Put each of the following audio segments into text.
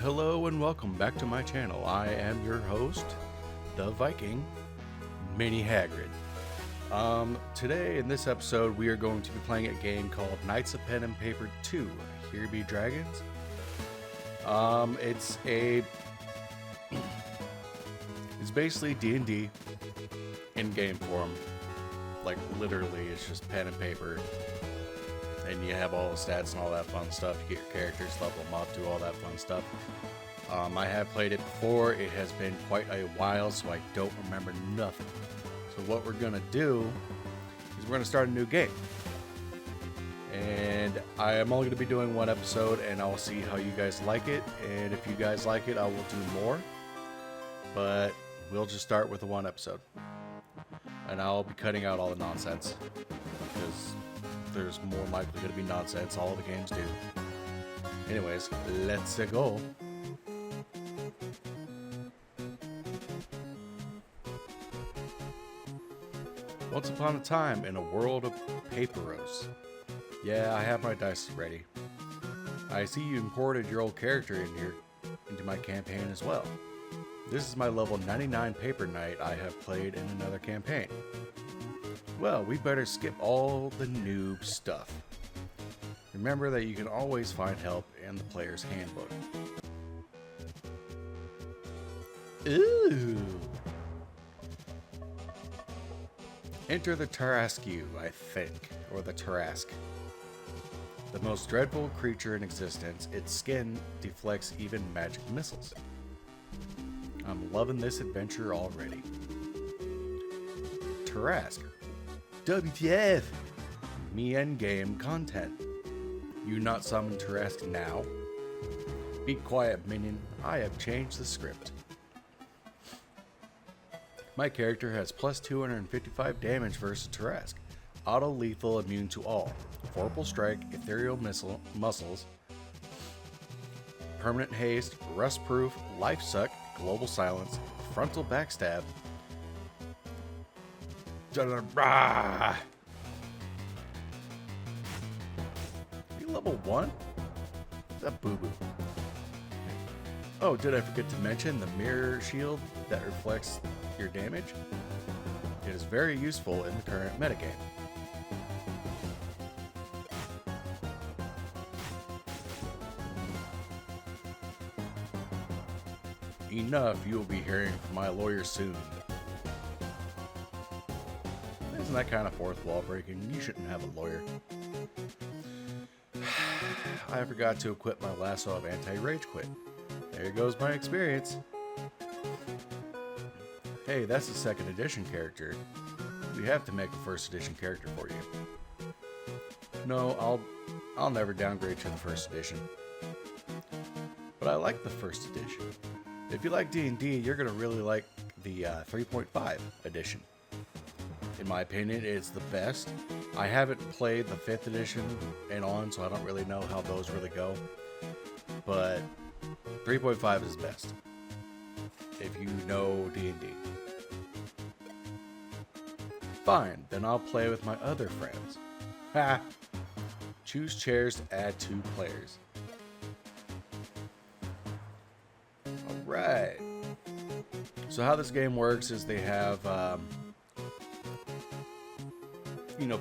Hello and welcome back to my channel. I am your host, the Viking, Mini Hagrid. Today in this episode we are going to be playing a game called Knights of Pen and Paper 2, Here Be Dragons. It's basically D&D in game form. Like literally it's just pen and paper. And you have all the stats and all that fun stuff. You get your characters, level them up, do all that fun stuff. I have played it before. It has been quite a while, so I don't remember nothing. So what we're going to do is we're going to start a new game. And I am only going to be doing one episode, and I'll see how you guys like it. And if you guys like it, I will do more. But we'll just start with the one episode. And I'll be cutting out all the nonsense. Because there's more likely going to be nonsense. All the games do. Anyways, let's go. Once upon a time in a world of paperos. Yeah, I have my dice ready. I see you imported your old character into my campaign as well. This is my level 99 paper knight I have played in another campaign. Well, we better skip all the noob stuff. Remember that you can always find help in the player's handbook. Ooh. Enter the Tarasque, I think, or the Tarasque. The most dreadful creature in existence, its skin deflects even magic missiles. I'm loving this adventure already. Tarasque. WTF! Me endgame content. You not summon Tarasque now? Be quiet, minion. I have changed the script. My character has plus 255 damage versus Tarasque. Auto-lethal, immune to all. Vorpal Strike, Ethereal Muscles, Permanent Haste, Rust-Proof, Life Suck, Global Silence, Frontal Backstab. You level 1? That boo-boo. Oh, did I forget to mention the mirror shield that reflects your damage? It is very useful in the current metagame. Enough, you will be hearing from my lawyer soon. Isn't that kind of fourth wall breaking? You shouldn't have a lawyer. I forgot to equip my lasso of anti-rage quit. There goes my experience. Hey, that's the second edition character. We have to make a first edition character for you. No, I'll never downgrade to the first edition. But I like the first edition. If you like D&D, you're going to really like the 3.5 edition. In my opinion, it's the best. I haven't played the 5th edition and on, so I don't really know how those really go. But 3.5 is best. If you know D&D. Fine, then I'll play with my other friends. Ha! Choose chairs to add 2 players. Alright. So how this game works is they have,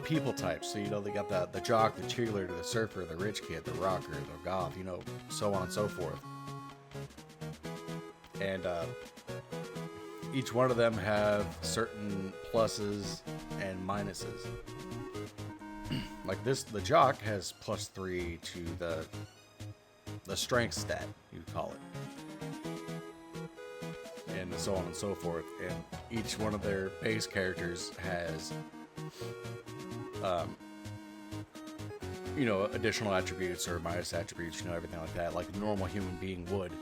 people types. So, they got the jock, the cheerleader, the surfer, the rich kid, the rocker, the goth, so on and so forth. And each one of them have certain pluses and minuses. Like the jock has +3 to the strength stat, you call it. And so on and so forth. And each one of their base characters has additional attributes or minus attributes, everything like that, like a normal human being would.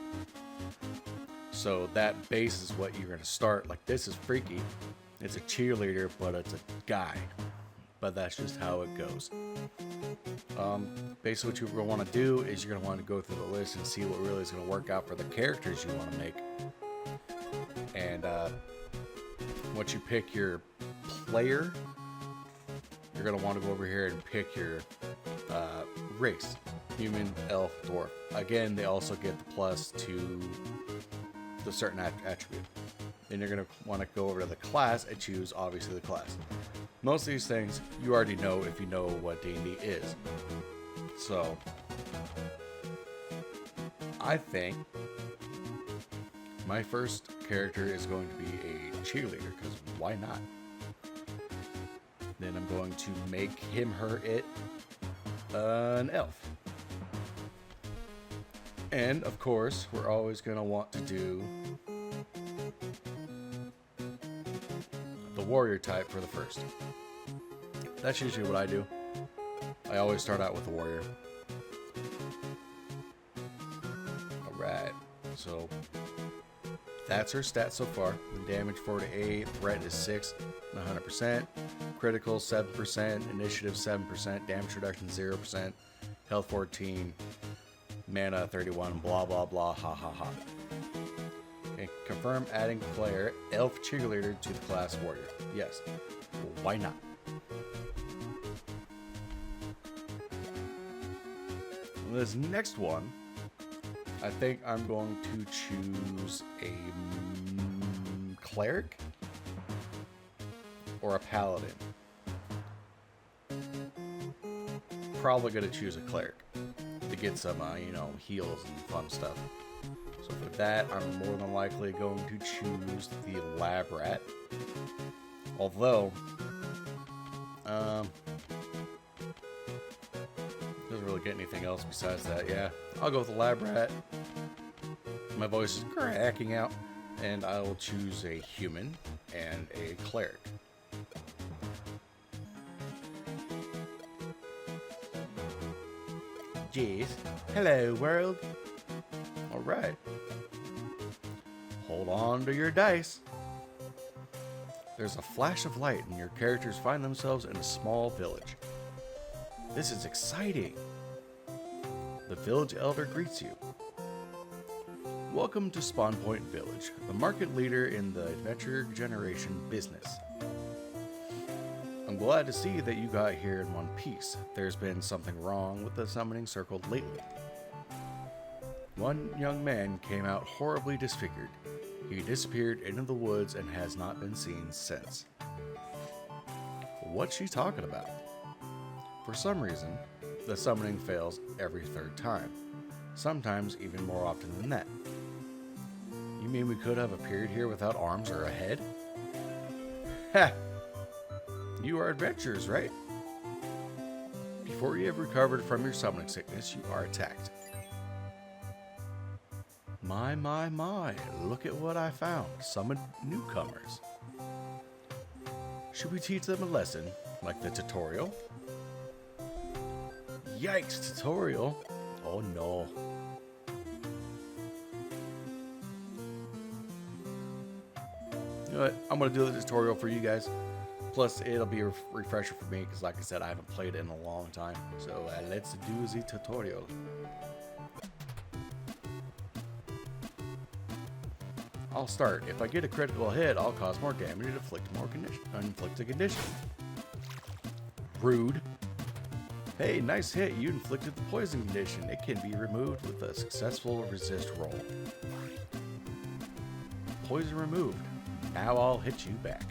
So that base is what you're going to start. Like, this is freaky. It's a cheerleader, but it's a guy. But that's just how it goes. Basically what you're going to want to do is you're going to want to go through the list and see what really is going to work out for the characters you want to make. And once you pick your player, you're going to want to go over here and pick your race. human, elf, dwarf. Again, they also get the plus to the certain attribute. Then you're going to want to go over to the class and choose, obviously, the class. Most of these things you already know if you know what D&D is. So, I think my first character is going to be a cheerleader, because why not? Then I'm going to make him, her, it an elf. And, of course, we're always going to want to do the warrior type for the first. That's usually what I do. I always start out with the warrior. Alright, so that's her stats so far. The damage 4 to 8, threat is 6, 100%, critical 7%, initiative 7%, damage reduction 0%, health 14, mana 31, blah blah blah, ha ha ha. Okay, confirm adding player elf cheerleader to the class warrior. Yes, why not? This next one, I think I'm going to choose a cleric or a paladin. Probably going to choose a cleric to get some, heals and fun stuff. So for that, I'm more than likely going to choose the lab rat. Although, doesn't really get anything else besides that. Yeah, I'll go with the lab rat. My voice is cracking out, and I will choose a human and a cleric. Jeez. Hello, world. Alright. Hold on to your dice. There's a flash of light, and your characters find themselves in a small village. This is exciting. The village elder greets you. Welcome to Spawn Point Village, the market leader in the adventure generation business. I'm glad to see that you got here in one piece. There's been something wrong with the summoning circle lately. One young man came out horribly disfigured. He disappeared into the woods and has not been seen since. What's she talking about? For some reason, the summoning fails every third time. Sometimes even more often than that. You mean we could have appeared here without arms or a head? Ha! You are adventurers, right? Before you have recovered from your summoning sickness, you are attacked. My, look at what I found. Summoned newcomers. Should we teach them a lesson, like the tutorial? Yikes, tutorial? Oh no. You know what? I'm going to do the tutorial for you guys. Plus, it'll be a refresher for me, because like I said, I haven't played it in a long time. So, let's do the tutorial. I'll start. If I get a critical hit, I'll cause more damage and inflict a condition. Rude. Hey, nice hit. You inflicted the poison condition. It can be removed with a successful resist roll. Poison removed. Now I'll hit you back.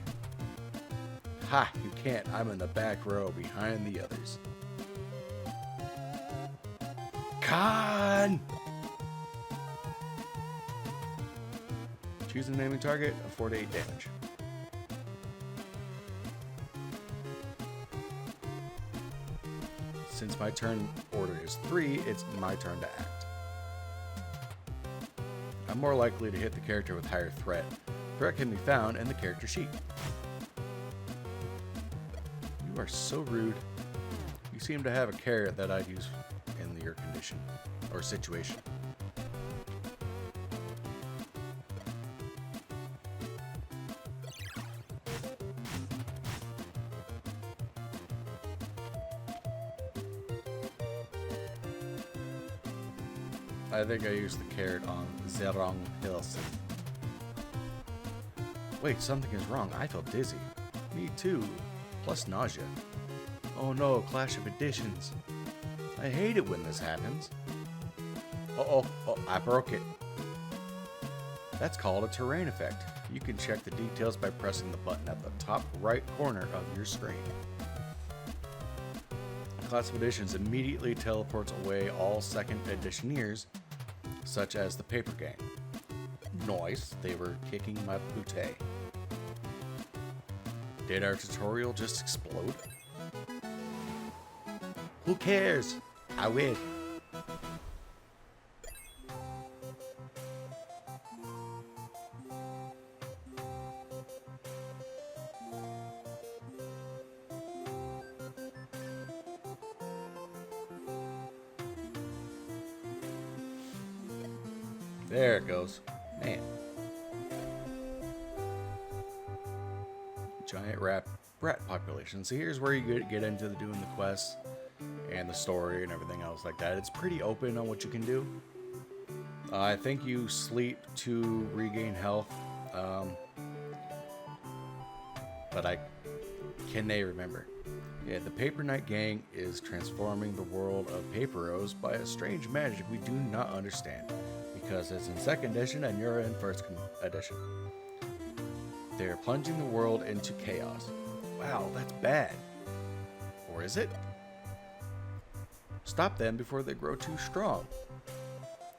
Ha! You can't. I'm in the back row behind the others. Con! Choose an enemy target, 4 to 8 damage. Since my turn order is 3, it's my turn to act. I'm more likely to hit the character with higher threat. Threat can be found in the character sheet. You are so rude. You seem to have a carrot that I'd use in your condition or situation. I think I used the carrot on the wrong person. Wait, something is wrong. I feel dizzy. Me too. Plus nausea. Oh no, clash of editions. I hate it when this happens. Oh, I broke it. That's called a terrain effect. You can check the details by pressing the button at the top right corner of your screen. Class of Editions immediately teleports away all second editioneers, such as the Paper Gang. Nice, they were kicking my booty. Did our tutorial just explode? Who cares? I win. There it goes. Man. Giant rat population. So here's where you get into doing the quests and the story and everything else like that. It's pretty open on what you can do. I think you sleep to regain health. But I can remember. Yeah, the Paper Knight Gang is transforming the world of Paperos by a strange magic we do not understand, because it's in 2nd edition and you're in 1st edition. They're plunging the world into chaos. Wow, that's bad. Or is it? Stop them before they grow too strong,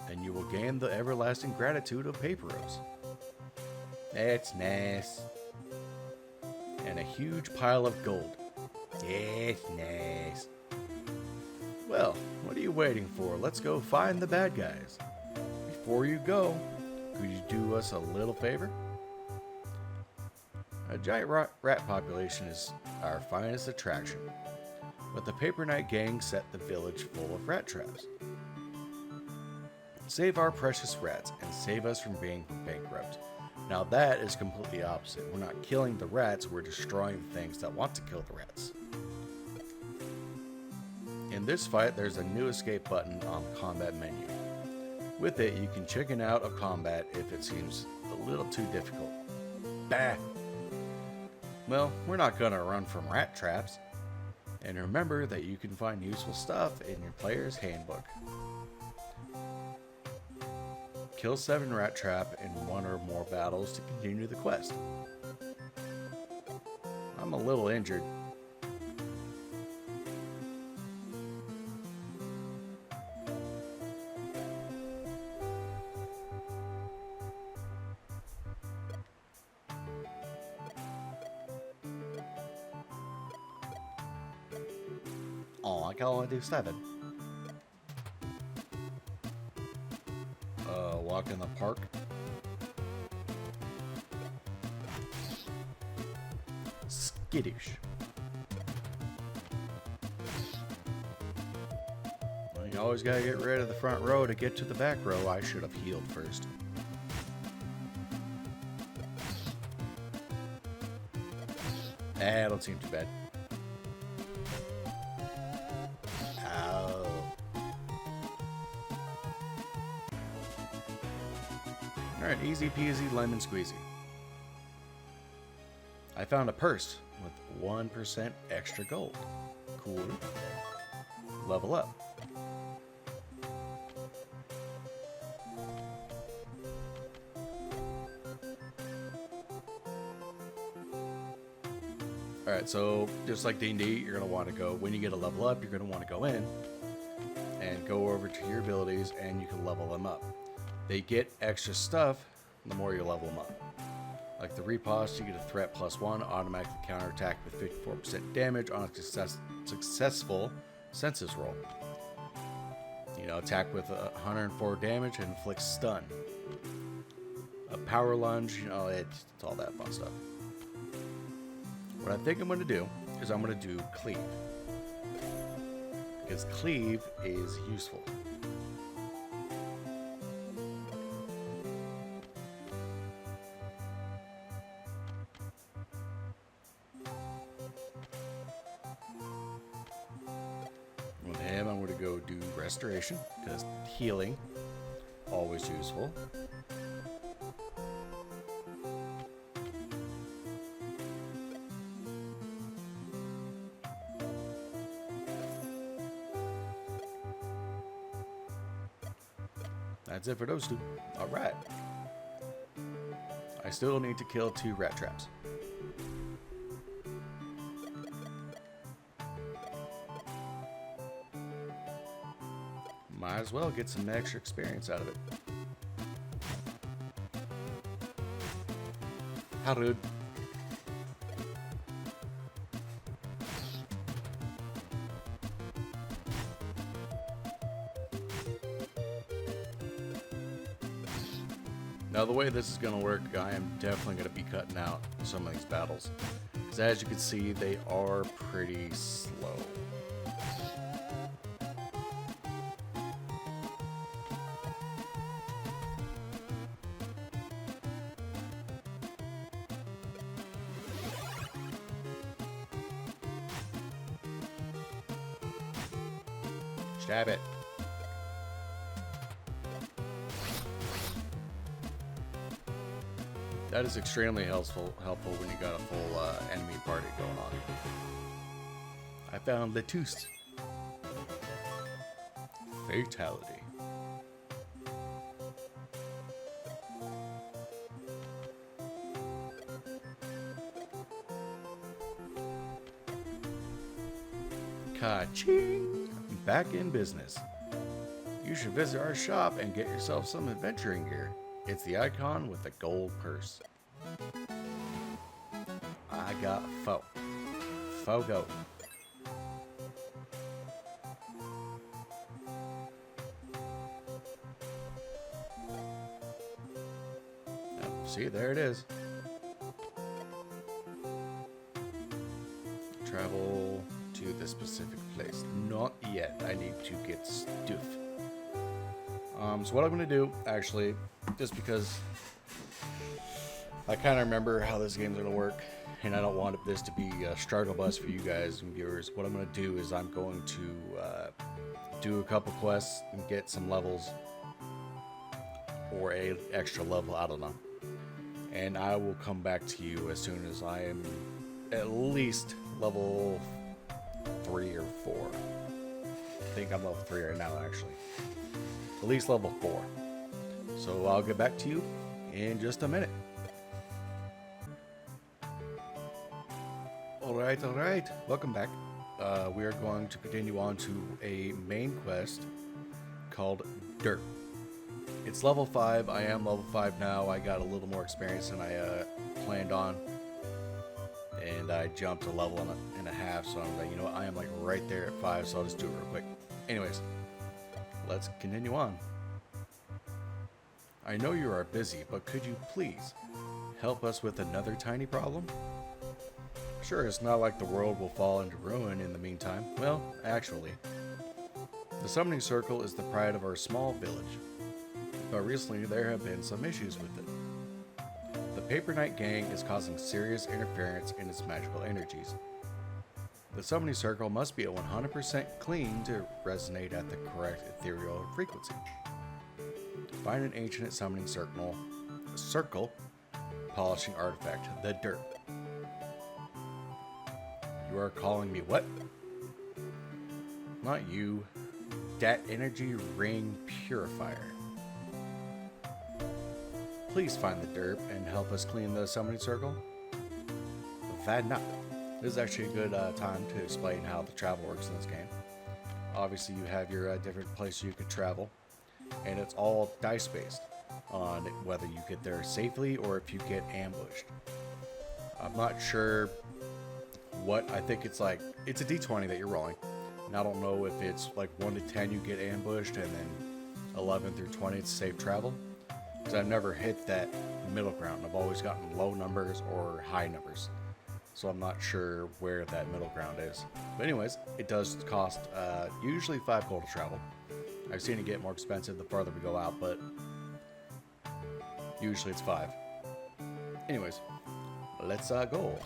and you will gain the everlasting gratitude of Paperos. That's nice. And a huge pile of gold. That's nice. Well, what are you waiting for? Let's go find the bad guys. Before you go, could you do us a little favor? A giant rat population is our finest attraction, but the Paper Knight Gang set the village full of rat traps. Save our precious rats and save us from being bankrupt. Now that is completely opposite. We're not killing the rats, we're destroying the things that want to kill the rats. In this fight, there's a new escape button on the combat menu. With it, you can chicken out of combat if it seems a little too difficult. Bah! Well, we're not gonna run from rat traps. And remember that you can find useful stuff in your player's handbook. Kill 7 rat trap in 1 or more battles to continue the quest. I'm a little injured. Oh, I can only do 7. Walk in the park. Skittish. Well, you always gotta get rid of the front row to get to the back row. I should have healed first. Don't seem too bad. Alright, easy peasy lemon squeezy. I found a purse with 1% extra gold. Cool. Level up. Alright, so just like D&D, you're going to want to go, when you get a level up, you're going to want to go in and go over to your abilities and you can level them up. They get extra stuff the more you level them up. Like the riposte, you get a threat +1, automatically counterattack with 54% damage on a successful senses roll. You know, attack with 104 damage and inflicts stun. A power lunge, you know, it's all that fun stuff. What I think I'm going to do is I'm going to do cleave. Because cleave is useful. With him, I'm going to go do restoration, because healing, always useful. That's it for those two. Alright. I still need to kill 2 rat traps. Might as well get some extra experience out of it. How rude. Now the way this is going to work, I am definitely going to be cutting out some of these battles. Because as you can see, they are pretty slow. Stab it. That is extremely helpful when you got a full enemy party going on. I found Lettuce. Fatality. Ka-ching! Back in business. You should visit our shop and get yourself some adventuring gear. It's the icon with the gold purse. I got Fogo. See, there it is. Travel to the specific place. Not yet. I need to get stuff. So what I'm going to do, actually, just because I kind of remember how this game's going to work, and I don't want this to be a struggle bus for you guys and viewers, what I'm going to do is I'm going to do a couple quests and get some levels, or a extra level, I don't know. And I will come back to you as soon as I am at least level 3 or 4. I think I'm level 3 right now, actually. At least level 4. So I'll get back to you in just a minute. Alright. Welcome back. We are going to continue on to a main quest called Dirt. It's level 5. I am level 5 now. I got a little more experience than I planned on. And I jumped a level and a half, so I'm like, you know what, I am like right there at 5, so I'll just do it real quick. Anyways, let's continue on. I know you are busy, but could you please help us with another tiny problem? Sure, it's not like the world will fall into ruin in the meantime. Well, actually, the summoning circle is the pride of our small village, but recently there have been some issues with it. The Paper Knight gang is causing serious interference in its magical energies. The summoning circle must be at 100% clean to resonate at the correct ethereal frequency. Find an ancient summoning circle polishing artifact, the Dirt. You are calling me what? Not you. Dat energy ring purifier. Please find the Dirt and help us clean the summoning circle. Vad not. This is actually a good time to explain how the travel works in this game. Obviously, you have your different places you could travel, and it's all dice based on whether you get there safely or if you get ambushed. I'm not sure what, I think it's like, it's a d20 that you're rolling, and I don't know if it's like 1 to 10 you get ambushed, and then 11 through 20 it's safe travel, because I've never hit that middle ground. I've always gotten low numbers or high numbers. So I'm not sure where that middle ground is. But anyways, it does cost usually 5 gold to travel. I've seen it get more expensive the farther we go out, but usually it's 5. Anyways, let's go.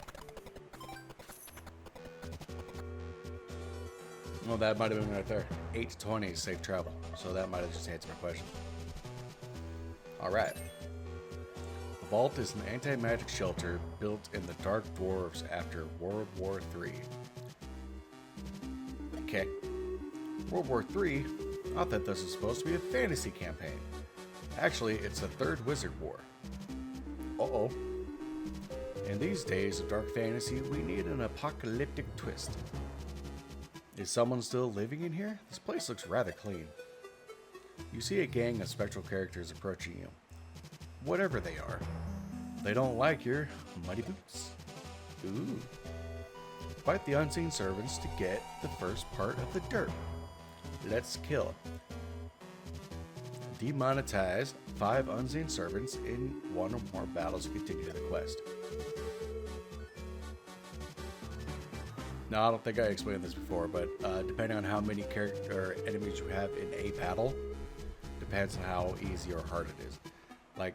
Well, that might have been right there. 8 to 20 is safe travel. So that might have just answered my question. Alright. The Vault is an anti-magic shelter built in the Dark Dwarves after World War III. Okay. World War III? I thought this was supposed to be a fantasy campaign. Actually, it's the third Wizard War. Uh-oh. In these days of dark fantasy, we need an apocalyptic twist. Is someone still living in here? This place looks rather clean. You see a gang of spectral characters approaching you. Whatever they are. They don't like your muddy boots. Ooh. Fight the unseen servants to get the first part of the dirt. Let's kill them. Demonetize 5 unseen servants in 1 or more battles to continue the quest. Now, I don't think I explained this before, but depending on how many character or enemies you have in a battle, depends on how easy or hard it is. Like,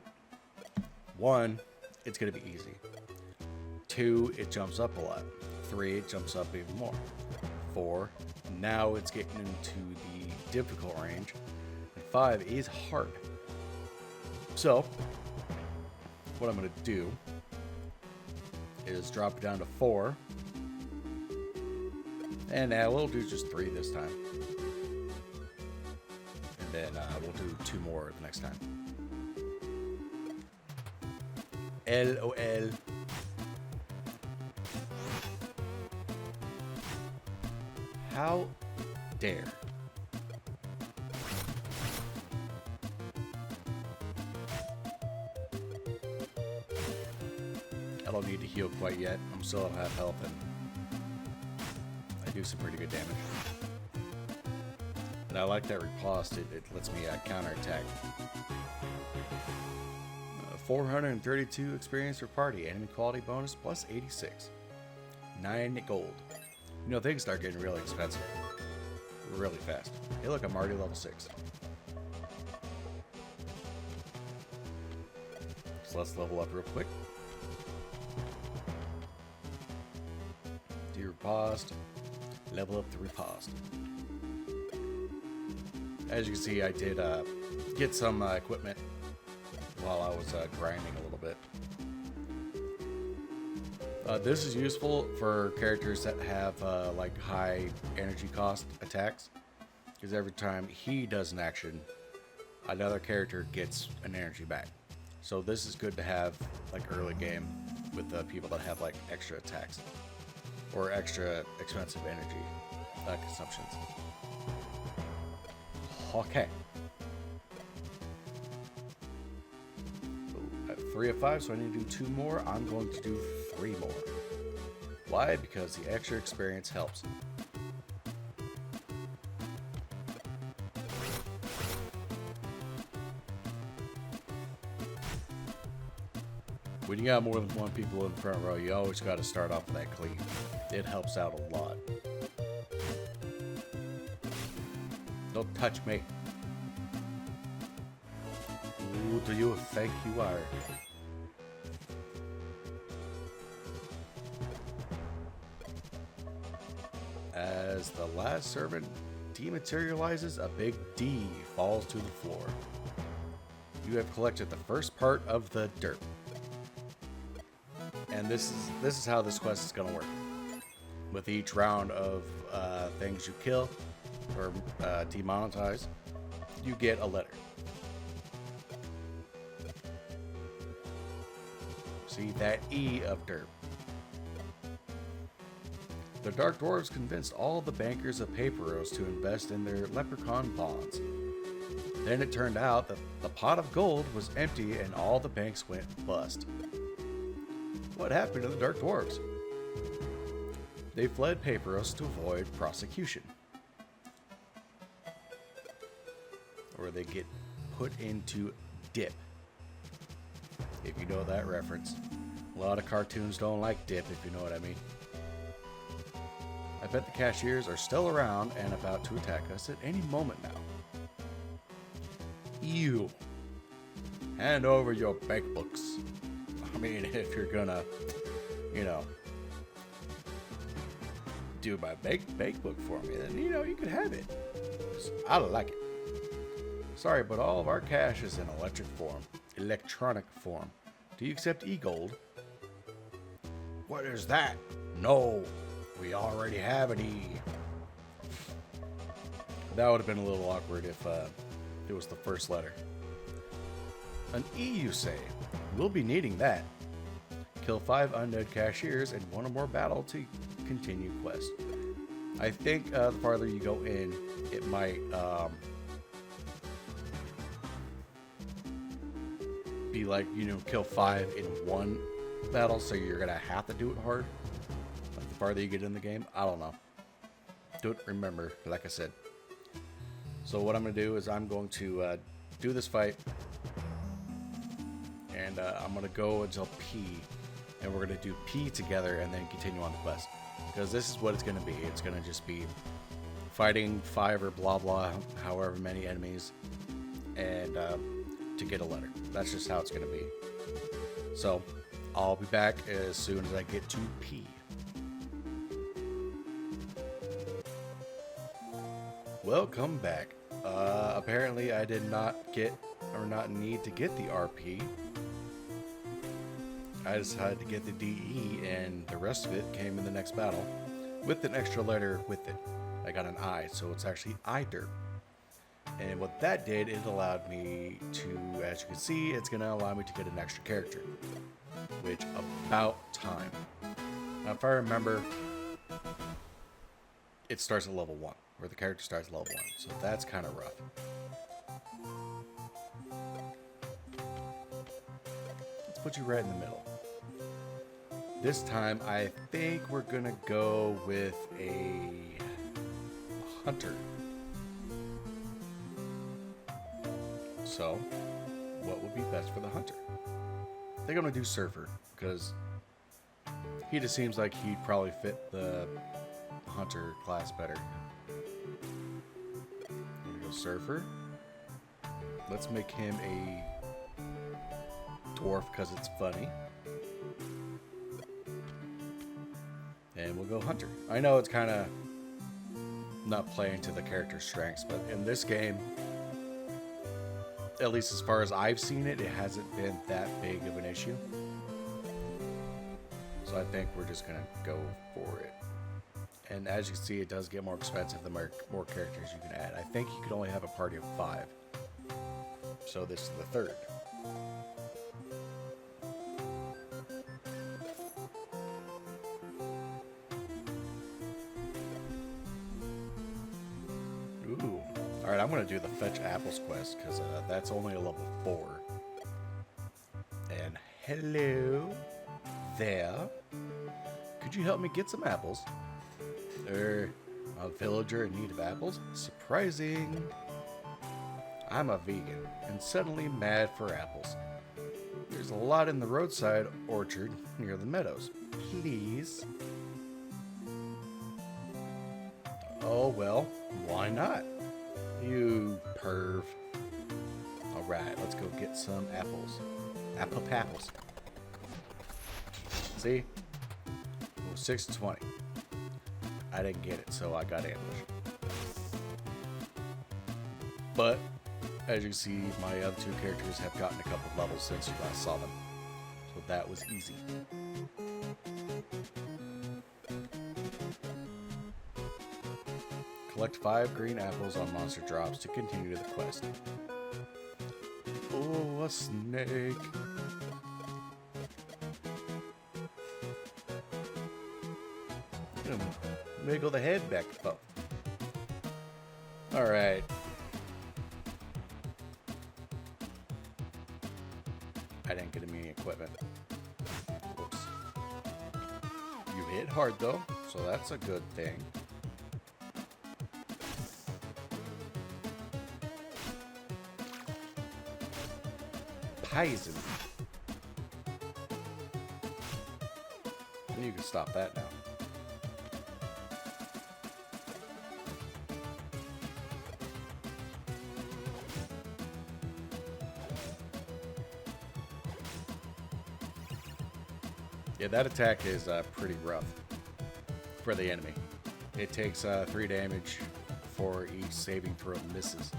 1, it's going to be easy. 2, it jumps up a lot. 3, it jumps up even more. 4, now it's getting into the difficult range. 5 is hard. So, what I'm going to do is drop it down to 4. And we'll do just 3 this time. And then we'll do 2 more the next time. LOL. How dare. I don't need to heal quite yet. I'm still at half health and I do some pretty good damage. And I like that riposte. It lets me counterattack. 432 experience per party. Enemy quality bonus plus 86. 9 gold. You know, things start getting really expensive. Really fast. Hey look, I'm already level 6. So let's level up real quick. Do riposte. Level up the riposte. As you can see, I did get some equipment while I was grinding a little bit. This is useful for characters that have like high energy cost attacks, because every time he does an action, another character gets an energy back. So this is good to have like early game with people that have like extra attacks or extra expensive energy consumptions. Okay. So, at 3 of 5, so I need to do 2 more. I'm going to do 3 more. Why? Because the extra experience helps. When you got more than 1 people in the front row, you always got to start off with that clean. It helps out a lot. Don't touch me. Who do you think you are? As the last servant dematerializes, a big D falls to the floor. You have collected the first part of the dirt. And this is how this quest is going to work. With each round of things you kill or demonetize, you get a letter. See that E of dirt. The Dark Dwarves convinced all the bankers of Paperos to invest in their leprechaun bonds. Then it turned out that the pot of gold was empty and all the banks went bust. What happened to the Dark Dwarves? They fled Paperos to avoid prosecution. Or they get put into dip. If you know that reference. A lot of cartoons don't like dip, if you know what I mean. I bet the cashiers are still around and about to attack us at any moment now. You. Hand over your bank books. I mean, if you're gonna, you know, do my bank book for me, then, you know, you can have it. I like it. Sorry, but all of our cash is in electronic form. Do you accept e-gold? What is that? No, we already have an E. That would have been a little awkward if it was the first letter. An EU save. We'll be needing that. Kill 5 undead cashiers in one or more battle to continue quest. I think the farther you go in, it might be like, you know, kill 5 in one battle, so you're gonna have to do it hard. Like the farther you get in the game, I don't know. Don't remember, like I said. So what I'm gonna do is I'm going to do this fight, and I'm gonna go until P, and we're gonna do P together, and then continue on the quest. Because this is what it's gonna be. It's gonna just be fighting 5 or blah blah, however many enemies, and to get a letter. That's just how it's gonna be. So I'll be back as soon as I get to P. Welcome back. Apparently I did not get, or not need to get the RP. I decided to get the DE, and the rest of it came in the next battle with an extra letter with it. I got an I, so it's actually IDER. And what that did, it allowed me to, as you can see, it's going to allow me to get an extra character, which about time. Now, if I remember, it starts at level 1, where the character starts at level 1, so that's kind of rough. Let's put you right in the middle. This time, I think we're going to go with a hunter. So, what would be best for the hunter? I think I'm going to do surfer, because he just seems like he'd probably fit the hunter class better. Here we go, surfer. Let's make him a dwarf because it's funny. And we'll go hunter. I know it's kind of not playing to the character's strengths, but in this game, at least as far as I've seen it, it hasn't been that big of an issue. So I think we're just going to go for it. And as you can see, it does get more expensive the more characters you can add. I think you could only have a party of 5. So this is the third. Ooh. Alright, I'm going to do the Fetch Apples quest, because that's only a level 4. And hello there. Could you help me get some apples? A villager in need of apples? Surprising. I'm a vegan, and suddenly mad for apples. There's a lot in the roadside orchard near the meadows. Please? Oh, well, why not? You perv. Alright, let's go get some apples. Apples. See? Oh, 6-20. I didn't get it, so I got ambushed. But, as you see, my other 2 characters have gotten a couple levels since you last saw them. So that was easy. Collect 5 green apples on monster drops to continue the quest. Oh, a snake. Wiggle the head back. Oh. Alright. I didn't get any equipment. Whoops. You hit hard though, so that's a good thing. Poison. And you can stop that now. Yeah, that attack is pretty rough for the enemy. It takes 3 damage for each saving throw misses.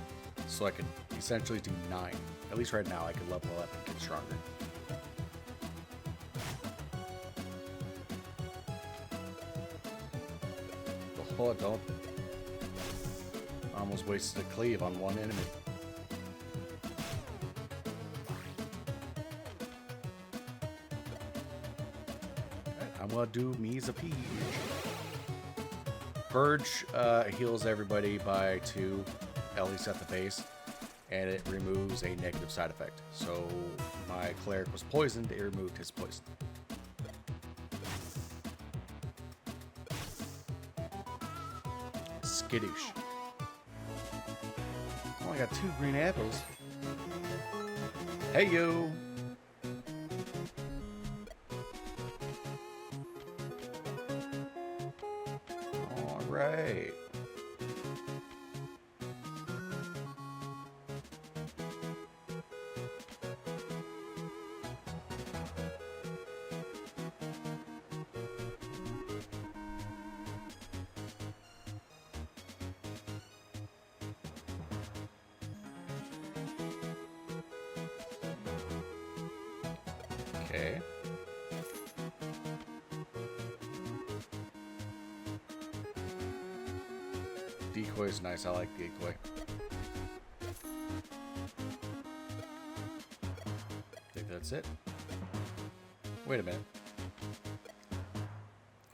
So I can essentially do 9. At least right now I can level up and get stronger. Oh, don't. Almost wasted a cleave on one enemy. gonna do me's a peach. Purge heals everybody by 2, at least at the base, and it removes a negative side effect. So my cleric was poisoned, it removed his poison. Skittish. Oh, I got 2 green apples. Hey, yo! Alright. Okay. Decoy is nice. I like decoy. Think that's it. Wait a minute.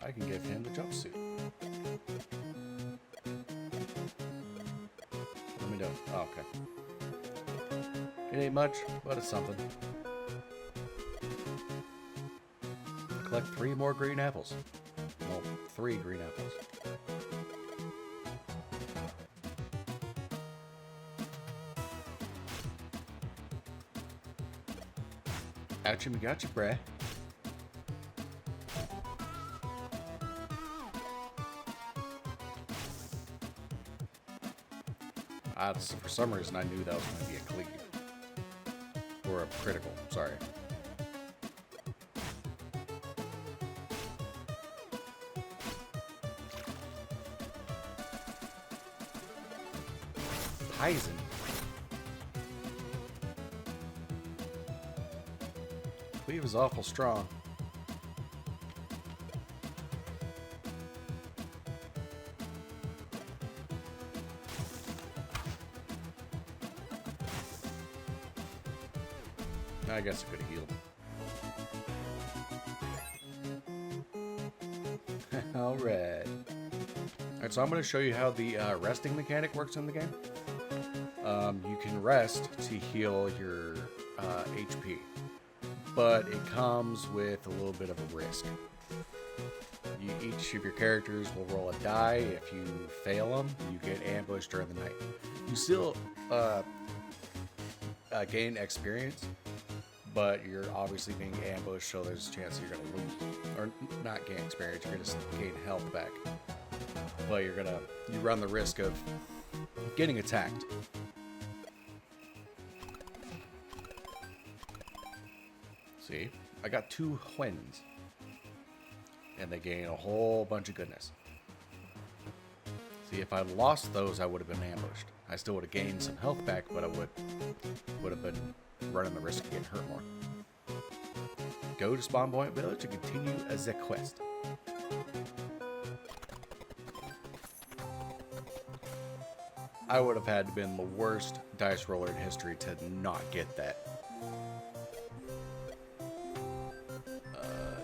I can give him the jumpsuit. Let me know. Oh, okay. It ain't much, but it's something. Collect 3 more green apples. Well, 3 green apples. Ouchie, we got you, bruh. For some reason, I knew that was going to be a cleave. Or a critical, sorry. Poison. Cleave is awful strong. I guess it could have healed him. Alright. Alright, so I'm going to show you how the resting mechanic works in the game. You can rest to heal your HP, but it comes with a little bit of a risk. Each of your characters will roll a die. If you fail them, you get ambushed during the night. You still gain experience, but you're obviously being ambushed, so there's a chance you're going to lose. Or not gain experience, you're going to gain health back. But you run the risk of getting attacked. See? I got 2 Hwens. And they gain a whole bunch of goodness. See, if I lost those, I would have been ambushed. I still would have gained some health back, but I would have been running the risk of getting hurt more. Go to Spawn Point Village to continue the quest. I would have had to been the worst dice roller in history to not get that.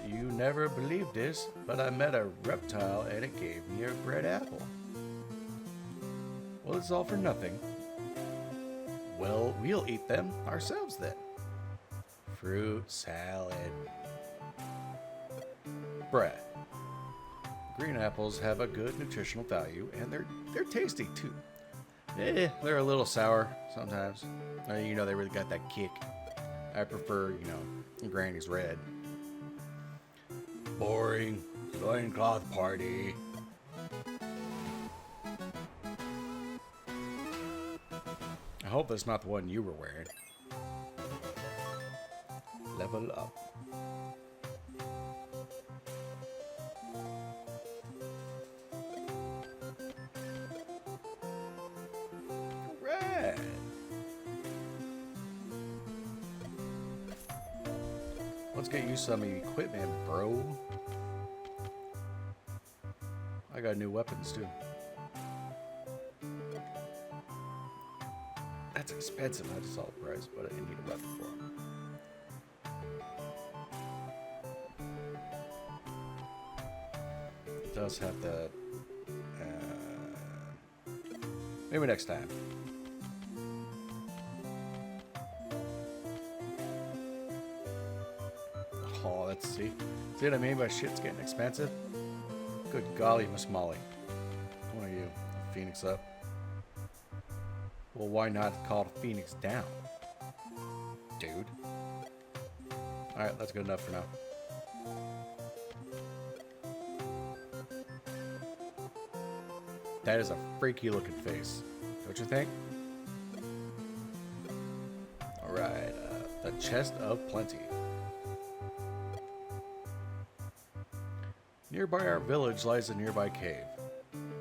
You never believed this, but I met a reptile and it gave me a red apple. Well, it's all for nothing. Well, we'll eat them ourselves then. Fruit salad. Bruh. Green apples have a good nutritional value, and they're tasty too. They're a little sour sometimes. They really got that kick. I prefer, Granny's red. Boring. Loincloth party. I hope that's not the one you were wearing. Level up. Alright. Let's get you some equipment, bro. I got new weapons too. That's expensive. I just saw the price, but I need a weapon for them. does have the... maybe next time. Oh, let's see. See what I mean by shit's getting expensive? Good golly, Miss Molly. What are you? Phoenix up? Well, why not call it Phoenix down? Dude. Alright, that's good enough for now. That is a freaky looking face. Don't you think? Alright, the chest of plenty. Nearby our village lies a nearby cave.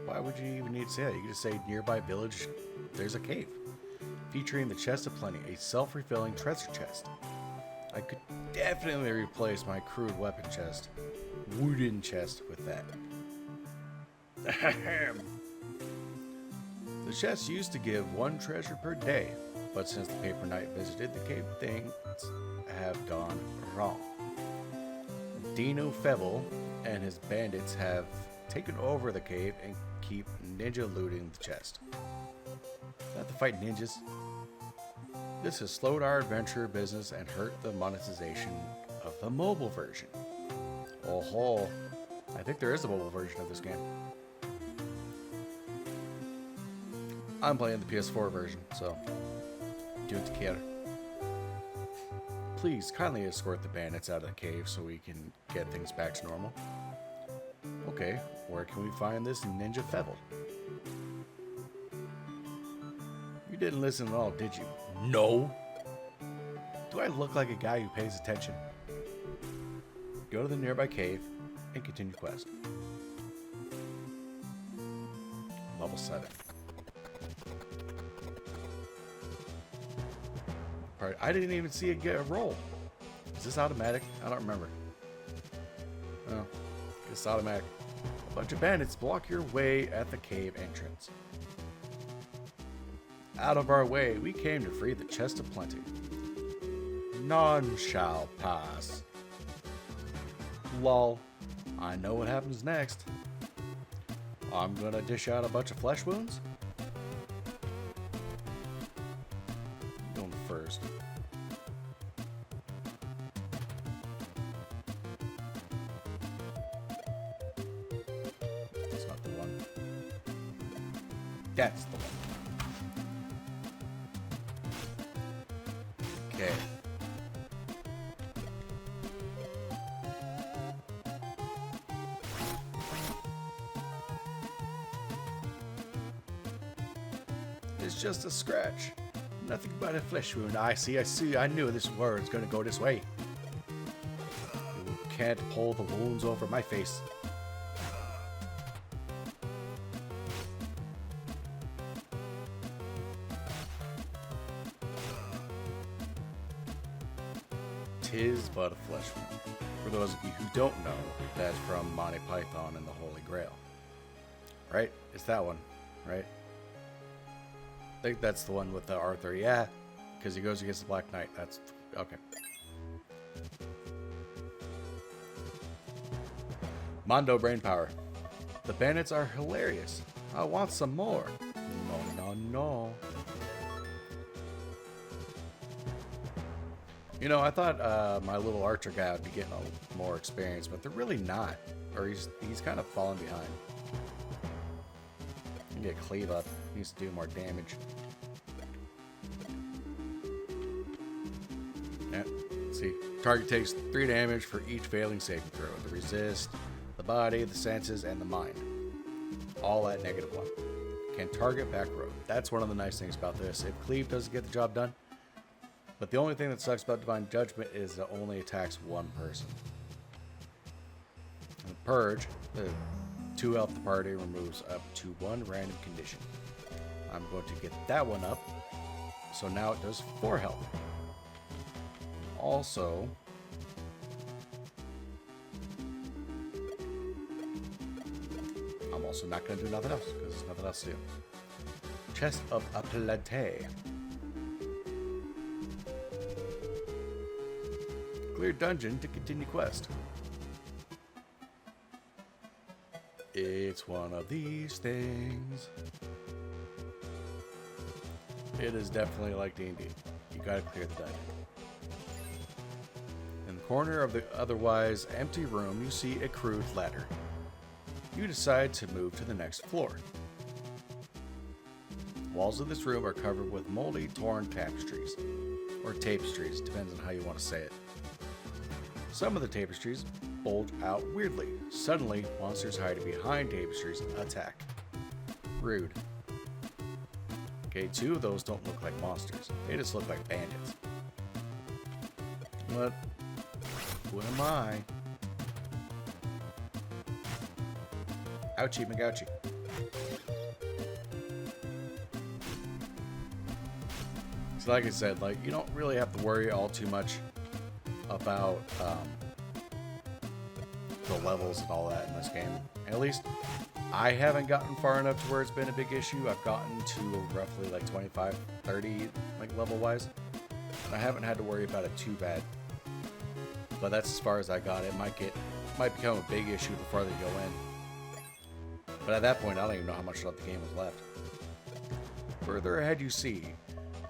Why would you even need to say that? You could just say nearby village, there's a cave. Featuring the chest of plenty, a self-refilling treasure chest. I could definitely replace my crude weapon chest, wooden chest, with that. The chest used to give 1 treasure per day, but since the paper knight visited the cave, things have gone wrong. Dino Fevel and his bandits have taken over the cave and keep ninja looting the chest. Not to fight ninjas. This has slowed our adventure business and hurt the monetization of the mobile version. Oh ho! I think there is a mobile version of this game. I'm playing the PS4 version, so do it together. Please kindly escort the bandits out of the cave so we can get things back to normal. Okay, where can we find this Ninja Fevel? You didn't listen at all, did you? No! Do I look like a guy who pays attention? Go to the nearby cave and continue quest. Level 7. Alright, I didn't even see it get a roll. Is this automatic? I don't remember. Oh, it's automatic. A bunch of bandits block your way at the cave entrance. Out of our way, we came to free the chest of plenty. None shall pass. Lol. I know what happens next. I'm gonna dish out a bunch of flesh wounds. Going first. That's not the one. That's the one. Okay. It's just a scratch. Nothing but a flesh wound. I see. I knew this word's gonna go this way. You can't pull the wounds over my face. Tis but a flesh wound. For those of you who don't know, that's from Monty Python and the Holy Grail. Right? It's that one, right? I think that's the one with the Arthur. Yeah, because he goes against the Black Knight. That's okay. Mondo brain power. The bandits are hilarious. I want some more. No, no, no. You know, I thought my little archer guy would be getting a more experience, but they're really not. Or he's kind of falling behind. You get cleave up. Needs to do more damage. Yeah, see. Target takes 3 damage for each failing saving throw. The resist, the body, the senses, and the mind. All at -1. Can target back row. That's one of the nice things about this. If cleave doesn't get the job done. But the only thing that sucks about Divine Judgment is it only attacks one person. And Purge, the 2 health the party removes up to 1 random condition. I'm going to get that one up. So now it does 4 health. Also, I'm also not going to do nothing else because there's nothing else to do. Chest of a Plate. Clear dungeon to continue quest. It's one of these things. It is definitely like D&D. You gotta clear the dungeon. In the corner of the otherwise empty room, you see a crude ladder. You decide to move to the next floor. The walls of this room are covered with moldy, torn tapestries. Or tapestries, depends on how you want to say it. Some of the tapestries bulge out weirdly. Suddenly, monsters hiding behind tapestries attack. Rude. Okay, 2 of those don't look like monsters. They just look like bandits. What? Who am I? Ouchie McGouchie. So like I said, like, you don't really have to worry all too much about the levels and all that in this game. At least I haven't gotten far enough to where it's been a big issue. I've gotten to roughly like 25, 30 like level wise. I haven't had to worry about it too bad. But that's as far as I got. It might become a big issue the farther you go in. But at that point, I don't even know how much of the game was left. Further ahead, you see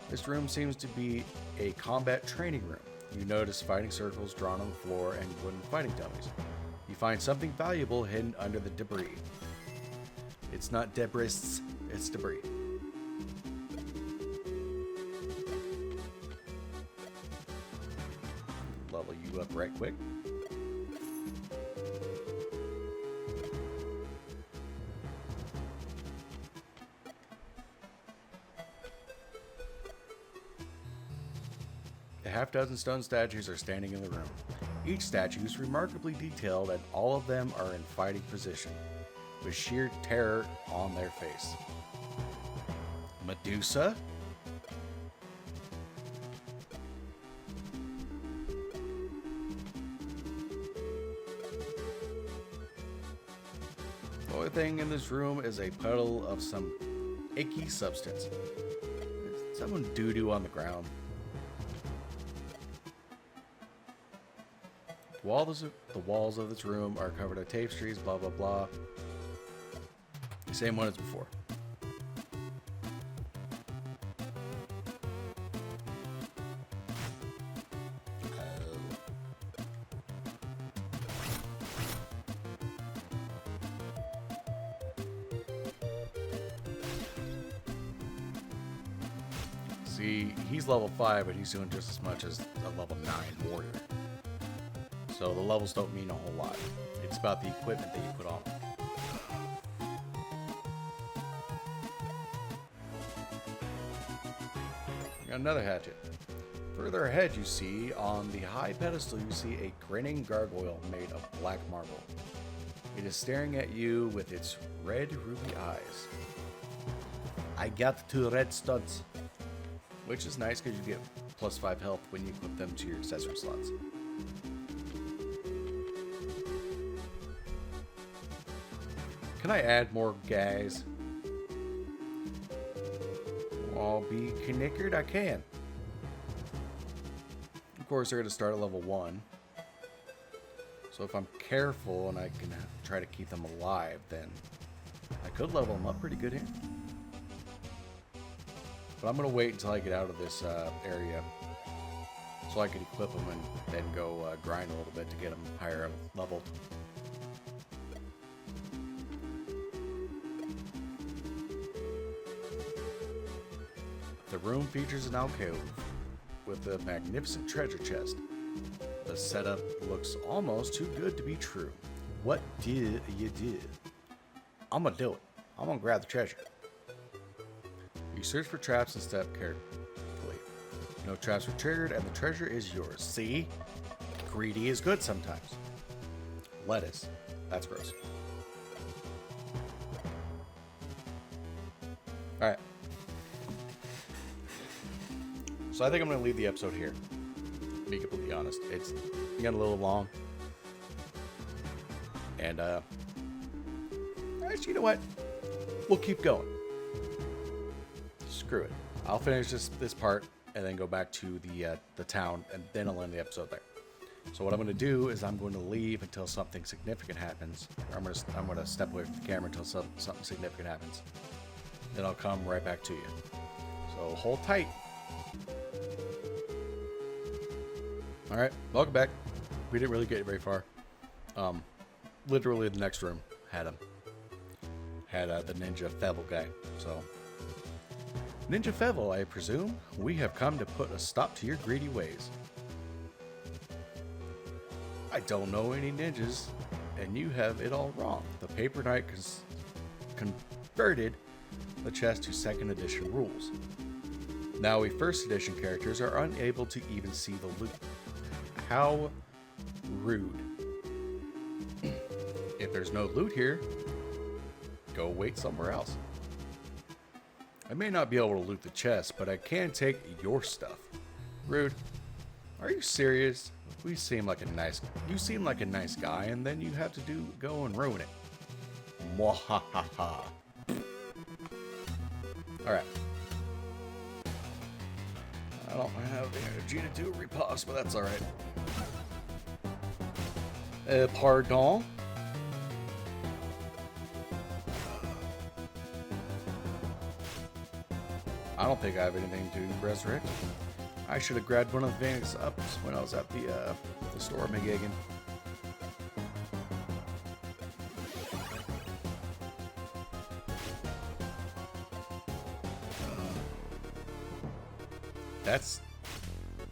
this room seems to be a combat training room. You notice fighting circles drawn on the floor and wooden fighting dummies. You find something valuable hidden under the debris. It's not debris, it's debris. Level you up right quick. A half-dozen stone statues are standing in the room. Each statue is remarkably detailed and all of them are in fighting position, with sheer terror on their face. Medusa? The only thing in this room is a puddle of some icky substance. There's someone doo-doo on the ground. The walls of this room are covered in tapestries, blah blah blah. The same one as before. See, he's level 5, but he's doing just as much as a level 9 warrior. So the levels don't mean a whole lot. It's about the equipment that you put on. Got another hatchet. Further ahead, you see on the high pedestal, you see a grinning gargoyle made of black marble. It is staring at you with its red ruby eyes. I got 2 red studs, which is nice because you get plus 5 health when you put them to your accessory slots. Can I add more guys? I'll be knickered, I can. Of course, they're going to start at level 1. So if I'm careful and I can try to keep them alive, then I could level them up pretty good here. But I'm going to wait until I get out of this area so I can equip them and then go grind a little bit to get them higher leveled. The room features an alcove with a magnificent treasure chest. The setup looks almost too good to be true. What did you do? I'm gonna do it. I'm gonna grab the treasure. You search for traps and step carefully. No traps were triggered and the treasure is yours. See? Greedy is good sometimes. Lettuce. That's gross. Alright. So I think I'm going to leave the episode here. To be completely honest. It's getting a little long. And, actually, you know what? We'll keep going. Screw it. I'll finish this part and then go back to the town, and then I'll end the episode there. So what I'm going to do is I'm going to leave until something significant happens. Or I'm going to step away from the camera until something significant happens. Then I'll come right back to you. So hold tight. All right, welcome back. We didn't really get very far. Literally the next room had him. Had the Ninja Fevel guy. So, Ninja Fevel, I presume, we have come to put a stop to your greedy ways. I don't know any ninjas, and you have it all wrong. The Paper Knight converted the chest to 2nd edition rules. Now we 1st edition characters are unable to even see the loot. How rude. If there's no loot here, go wait somewhere else. I may not be able to loot the chest, but I can take your stuff. Rude. Are you serious? You seem like a nice guy, and then you have to go and ruin it. Mwahaha. Alright. I don't have the energy to do a riposte, but that's alright. Pardon? I don't think I have anything to resurrect. I should have grabbed one of the Phoenix ups when I was at the store McGigan. That's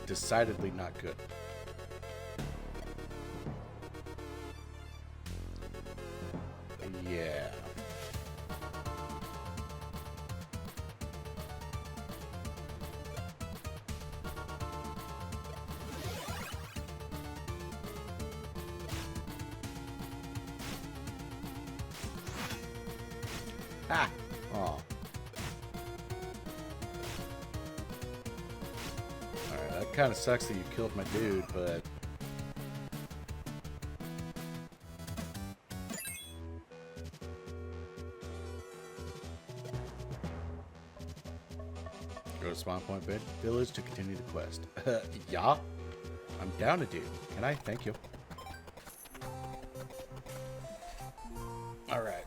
decidedly not good. Yeah. Ah! Oh. Alright, that kind of sucks that you killed my dude, but... Go to Spawn Point Village to continue the quest. Yeah? I'm down to do. Can I? Thank you. Alright.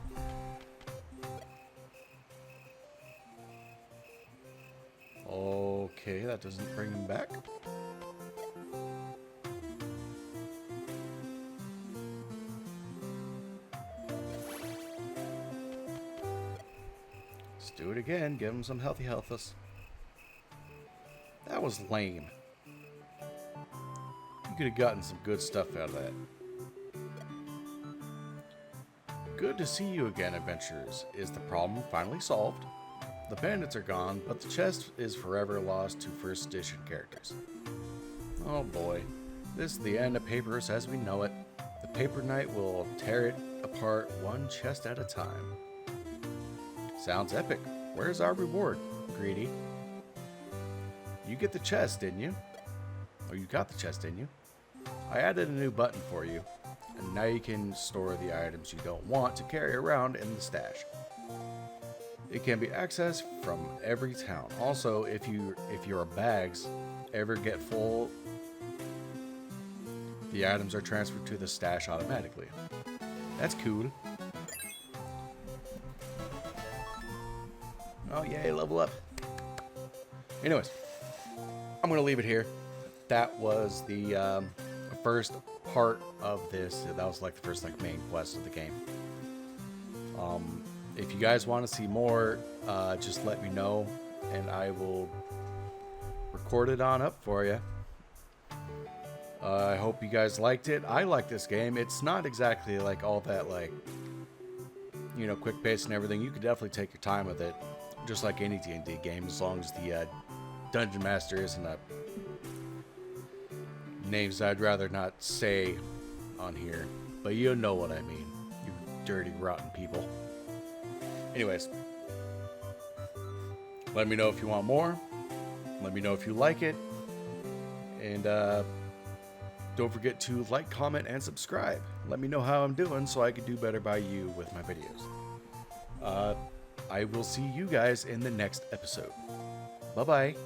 Okay, that doesn't bring him back. Let's do it again. Give him some healthy healths. That was lame. You could have gotten some good stuff out of that. Good to see you again, adventurers. Is the problem finally solved? The bandits are gone, but the chest is forever lost to 1st edition characters. Oh boy. This is the end of Papers as we know it. The Paper Knight will tear it apart one chest at a time. Sounds epic. Where's our reward, Greedy? You get the chest, didn't you? Oh, you got the chest, didn't you? I added a new button for you, and now you can store the items you don't want to carry around in the stash. It can be accessed from every town. Also, if your bags ever get full, the items are transferred to the stash automatically. That's cool. Oh yay, level up. Anyways, I'm gonna leave it here. That was the first part of this. That was like the first main quest of the game. If you guys want to see more, just let me know, and I will record it on up for you. I hope you guys liked it. I like this game. It's not exactly like all that quick pace and everything. You could definitely take your time with it, just like any D&D game, as long as the Dungeon Master isn't a names I'd rather not say on here, but you know what I mean, you dirty, rotten people. Anyways, let me know if you want more. Let me know if you like it. And don't forget to like, comment, and subscribe. Let me know how I'm doing so I can do better by you with my videos. I will see you guys in the next episode. Bye-bye.